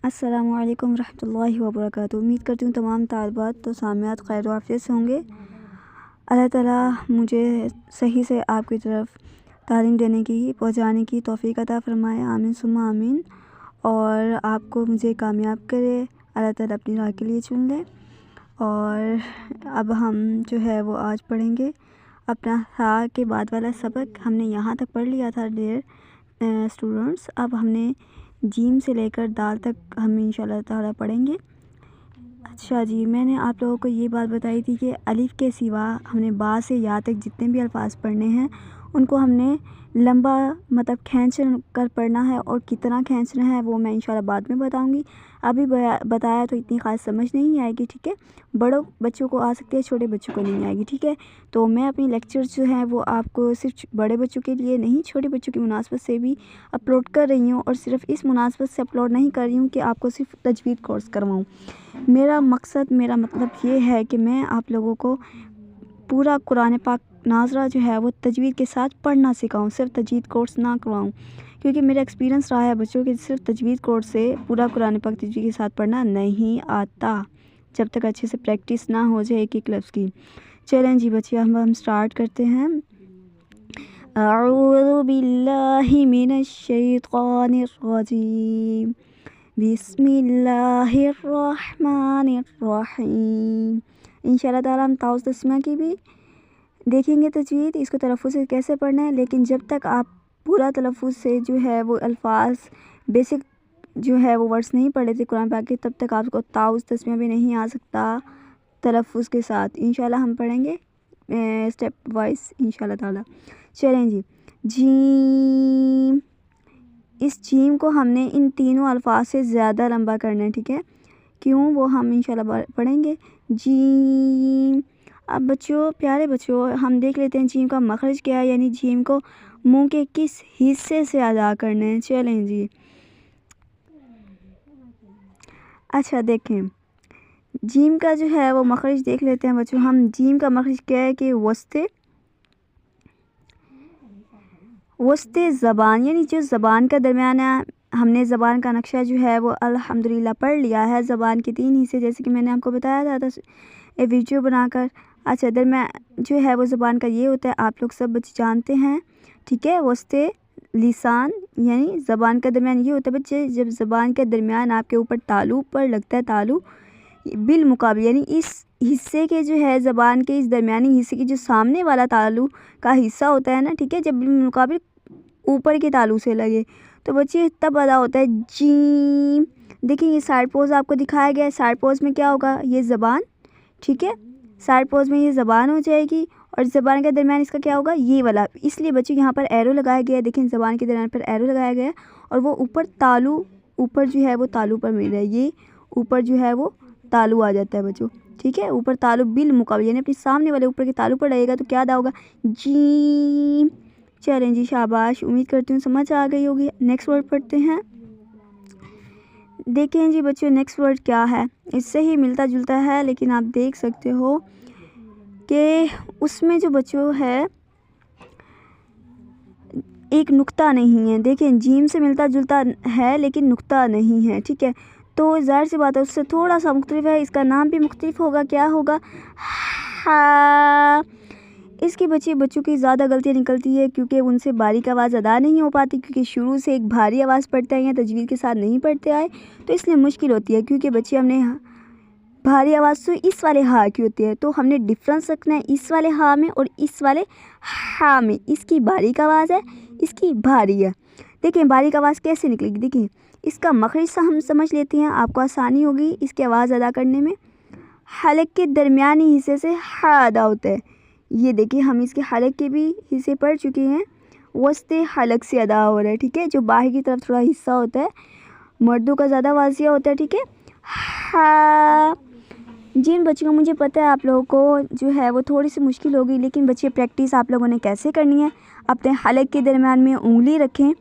अस्सलामुअलैकुम रहमतुल्लाहि व बरकातुहू। उम्मीद करती हूँ तमाम तालिबात तो सामियात खैर आफियत से होंगे। अल्लाह ताला मुझे सही से आपकी तरफ तालीम देने की, पहुँचाने की तौफ़ीक अता फ़रमाए। आमीन सुम्मा आमीन। और आपको मुझे कामयाब करे, अल्लाह ताला अपनी राह के लिए चुन ले। और अब हम जो है वो आज पढ़ेंगे अपना था के बाद वाला सबक। हमने यहाँ तक पढ़ लिया था डियर स्टूडेंट्स। अब हमने जीम से लेकर दाल तक हम इंशाल्लाह ताला पढ़ेंगे। अच्छा जी, मैंने आप लोगों को ये बात बताई थी कि अलिफ़ के सिवा हमने बा से या तक जितने भी अल्फाज पढ़ने हैं उनको हमने लंबा मतलब खींच कर पढ़ना है, और कितना खींचना है वो मैं इंशाल्लाह बाद में बताऊंगी। अभी बताया तो इतनी ख़ास समझ नहीं आएगी, ठीक है। बड़ों बच्चों को आ सकती है, छोटे बच्चों को नहीं आएगी, ठीक है। तो मैं अपनी लेक्चर्स जो हैं वो आपको सिर्फ बड़े बच्चों के लिए नहीं, छोटे बच्चों की मुनासबत से भी अपलोड कर रही हूँ। और सिर्फ इस मुनासबत से अपलोड नहीं कर रही हूँ कि आपको सिर्फ तजवीद कोर्स करवाऊँ। मेरा मकसद, मेरा मतलब ये है कि मैं आप लोगों को पूरा कुरान पाक नाज़रा जो है वो तजवीद के साथ पढ़ना सिखाऊं, सिर्फ तजवीद कोर्स ना करवाऊं। क्योंकि मेरा एक्सपीरियंस रहा है बच्चों के सिर्फ तजवीद कोर्स से पूरा कुरान पाक तजवीद के साथ पढ़ना नहीं आता, जब तक अच्छे से प्रैक्टिस ना हो जाए एक एक लफ्ज़ की। चलें जी बच्चे, हम स्टार्ट करते हैं। अऊज़ु बिल्लाहि मिनश शैतानिर रजीम, बिस्मिल्लाहिर रहमानिर रहीम। इंशाल्लाह ताला हम ताउज़ तस्मीया की भी देखेंगे तजवीद, इसको तलफ़्फ़ुज़ से कैसे पढ़ना है। लेकिन जब तक आप पूरा तलफ़्फ़ुज़ से जो है वो अल्फाज बेसिक जो है वो वर्ड्स नहीं पढ़े थे कुरान पाक के, तब तक आपको ताउज़ तस्मीया भी नहीं आ सकता तलफ़्फ़ुज़ के साथ। इंशाल्लाह हम पढ़ेंगे स्टेप वाइज इंशाल्लाह ताला। चलें जी, जीम, इस जीम को हमने इन तीनों अल्फाज से ज़्यादा लंबा करना है, ठीक है। क्यों, वो हम इंशाल्लाह पढ़ेंगे। जीम। अब बच्चों, प्यारे बच्चों, हम देख लेते हैं जीम का मखरज क्या है, यानी जीम को मुंह के किस हिस्से से अदा करना है। चलें जी, अच्छा देखें, जीम का जो है वो मखरज देख लेते हैं बच्चों। हम जीम का मखरज क्या है कि वस्ते ज़बान, यानी जो ज़बान का दरमियान है। हमने ज़बान का नक्शा जो है वो अल्हम्दुलिल्लाह पढ़ लिया है। ज़बान के 3 हिस्से, जैसे कि मैंने आपको बताया था एक वीडियो बनाकर। अच्छा, दरमियान जो है वो ज़बान का ये होता है, आप लोग सब बच्चे जानते हैं, ठीक है। वस्ते लिसान, यानी ज़बान का दरमियान ये होता है बच्चे, जब ज़बान के दरमियान आपके ऊपर तालु पर लगता है, तालु बिल मुकाबिल, यानी इस हिस्से के जो है ज़बान के इस दरमियानी हिस्से की जो सामने वाला तालु का हिस्सा होता है ना, ठीक है, जब बिल मुकाबिल ऊपर के तालु से लगे तो बच्चे तब अदा होता है जीम। देखिए ये साइड पोज आपको दिखाया गया है। साइड पोज में क्या होगा, ये ज़बान, ठीक है, साइड पोज में ये ज़बान हो जाएगी, और ज़बान के दरमियान इसका क्या होगा, ये वाला। इसलिए बच्चों यहाँ पर एरो लगाया गया है, देखिए ज़बान के दरमियान पर एरो लगाया गया है, और वो ऊपर तालु, ऊपर जो है वो तालु पर मिल रहा है, ये ऊपर जो है वो तालु आ जाता है बच्चों, ठीक है। ऊपर तालु बिल मुकाबिल, यानी अपने सामने वाले ऊपर के तालु पर रहेगा तो क्या अदा होगा, जीम। चलें जी, शाबाश, उम्मीद करती हूँ समझ आ गई होगी। नेक्स्ट वर्ड पढ़ते हैं। देखें जी बच्चों, नेक्स्ट वर्ड क्या है, इससे ही मिलता जुलता है, लेकिन आप देख सकते हो कि उसमें जो बच्चों है एक नुक्ता नहीं है। देखें, जीम से मिलता जुलता है लेकिन नुक्ता नहीं है, ठीक है। तो ज़ाहिर सी बात है उससे थोड़ा सा मुख्तलिफ है, इसका नाम भी मुख्तलिफ होगा। क्या होगा, हा। इसकी बच्चों की ज़्यादा गलतियाँ निकलती है क्योंकि उनसे बारीक आवाज़ अदा नहीं हो पाती, क्योंकि शुरू से एक भारी आवाज़ पढ़ते हैं या तजवीज़ के साथ नहीं पढ़ते आए, तो इसलिए मुश्किल होती है। क्योंकि बच्चे हमने भारी आवाज़ तो इस वाले हा की होती है, तो हमने डिफरेंस रखना है इस वाले हा में और इस वाले हा में। इसकी बारीक आवाज़ है, इसकी भारी है। देखिए बारीक आवाज़ कैसे निकलेगी, देखिए इसका मखरज सा हम समझ लेते हैं, आपको आसानी होगी इसकी आवाज़ अदा करने में। हलक के दरमियानी हिस्से से हा अदा होता है। ये देखिए हम इसके हलक के भी हिस्से पढ़ चुके हैं, वस्ते हलक से अदा हो रहा है, ठीक है। जो बाहर की तरफ थोड़ा हिस्सा होता है मर्दों का ज़्यादा वाजिया होता है, ठीक है। हा। जिन बच्चों को, मुझे पता है आप लोगों को जो है वो थोड़ी सी मुश्किल होगी, लेकिन बच्चे प्रैक्टिस आप लोगों ने कैसे करनी है, अपने हलक के दरमियान में उंगली रखें,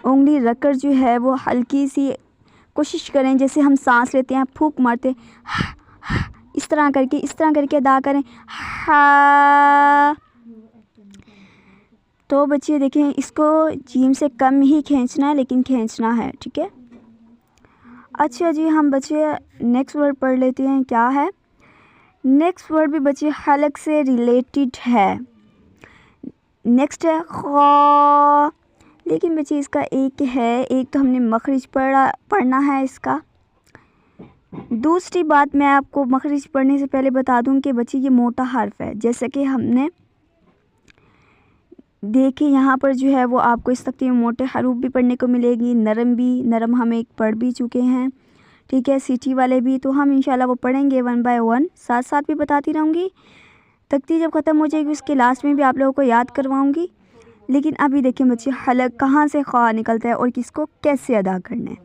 उंगली रखकर जो है वो हल्की सी कोशिश करें, जैसे हम सांस लेते हैं फूंक मारते, इस तरह करके अदा करें। हा। तो बच्चे देखें, इसको जीम से कम ही खींचना है, लेकिन खींचना है, ठीक है। अच्छा जी, हम बच्चे नेक्स्ट वर्ड पढ़ लेते हैं। क्या है नेक्स्ट वर्ड? भी बच्चे हलक से रिलेटेड है। नेक्स्ट है खा, लेकिन बच्चे इसका एक है, एक तो हमने मखरिज पढ़ना है इसका। दूसरी बात, मैं आपको मखरिज पढ़ने से पहले बता दूं कि बच्चे ये मोटा हर्फ है। जैसे कि हमने देखिए यहाँ पर जो है वो आपको इस तख्ते में मोटे हरूफ भी पढ़ने को मिलेगी, नरम भी। नरम हम एक पढ़ भी चुके हैं, ठीक है, सिटी वाले भी। तो हम इंशाल्लाह वो पढ़ेंगे 1 बाय 1, साथ साथ भी बताती रहूँगी। तख्ती जब ख़त्म हो जाएगी उसके लास्ट में भी आप लोगों को याद करवाऊँगी। लेकिन अभी देखिए बच्चे, हलक कहाँ से ख़ा निकलता है और किसको कैसे अदा करना है।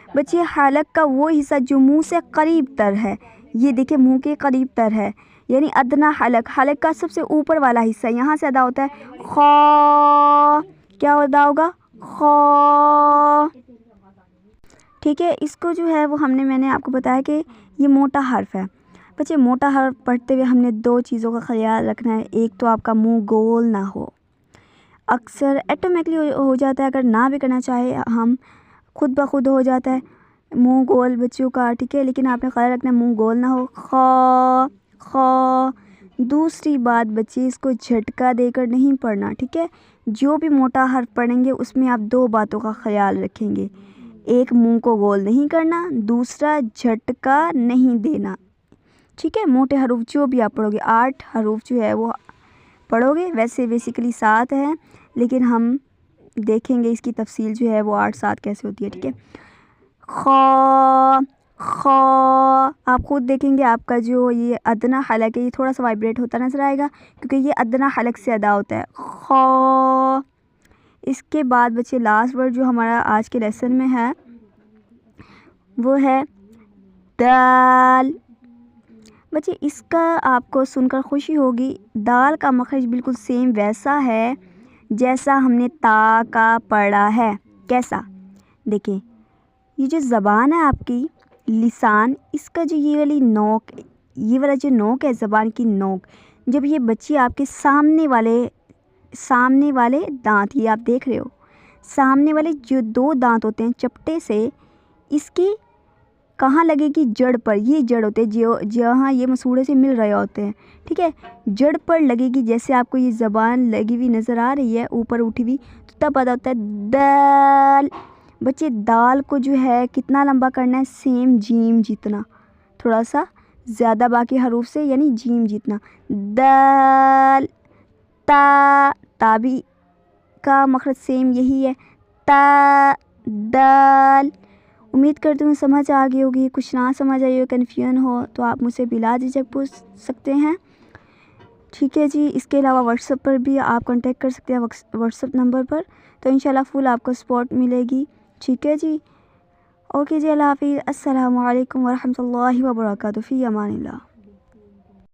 बच्चे हलक का वो हिस्सा जो मुँह से करीब तर है, ये देखिए मुँह के करीब तर है, यानी अदना हलक, हलक का सबसे ऊपर वाला हिस्सा, यहाँ से अदा होता है खा। क्या अदा होगा? खा, ठीक है। इसको जो है वो मैंने आपको बताया कि ये मोटा हर्फ है। बच्चे मोटा हर्फ पढ़ते हुए हमने 2 चीज़ों का ख्याल रखना है। एक तो आपका मुंह गोल ना हो, अक्सर ऑटोमेटिकली हो जाता है, अगर ना भी करना चाहे हम खुद ब खुद हो जाता है मुंह गोल बच्चों का, ठीक है। लेकिन आपने ख्याल रखना है मुंह गोल ना हो। खा खा। दूसरी बात बच्चे, इसको झटका देकर नहीं पढ़ना, ठीक है। जो भी मोटा हर्फ पढ़ेंगे उसमें आप 2 बातों का ख्याल रखेंगे। एक, मुंह को गोल नहीं करना, दूसरा झटका नहीं देना, ठीक है। मोटे हरूफ जो भी आप पढ़ोगे, 8 हरूफ जो है वो पढ़ोगे। वैसे बेसिकली 7 है, लेकिन हम देखेंगे इसकी तफसील जो है वो 8-7 कैसे होती है, ठीक है। खा खा, आप खुद देखेंगे आपका जो ये अदना हलक है ये थोड़ा सा वाइब्रेट होता नज़र आएगा, क्योंकि ये अदना हलक से अदा होता है, खा। इसके बाद बच्चे लास्ट वर्ड जो हमारा आज के लेसन में है वो है दाल। बच्चे इसका आपको सुनकर खुशी होगी, दाल का मखरज बिल्कुल सेम वैसा है जैसा हमने ता का पढ़ा है। कैसा? देखिए, ये जो ज़बान है आपकी, लिसान, इसका जो ये वाली नोक, ये वाला जो नोक है ज़बान की नोक, जब ये बच्चे आपके सामने वाले दांत, ये आप देख रहे हो, सामने वाले जो 2 दांत होते हैं चपटे से, इसकी कहाँ लगेगी? जड़ पर। ये जड़ होते हैं जहाँ ये मसूड़े से मिल रहे होते हैं, ठीक है। जड़ पर लगेगी। जैसे आपको ये ज़बान लगी हुई नज़र आ रही है ऊपर उठी हुई, तो तब पता होता है दाल। बच्चे दाल को जो है कितना लंबा करना है? सेम जीम जितना, थोड़ा सा ज़्यादा बाकी हरूफ से, यानी जीम जितना। दाल। ता भी का मखरज सेम यही है, ता दाल। उम्मीद करती हूँ समझ आ गई होगी। कुछ ना समझ आई हो, कन्फ्यूजन हो, तो आप मुझसे बिला झिझक पूछ सकते हैं, ठीक है जी। इसके अलावा व्हाट्सएप पर भी आप कांटेक्ट कर सकते हैं, व्हाट्सएप नंबर पर, तो इंशाल्लाह फुल आपको सपोर्ट मिलेगी, ठीक है जी। ओके जी, अल्लाह हाफिज़, अस्सलामु अलैकुम वरहमतुल्लाहि वबरकातुहू, फ़ी अमानिल्लाह।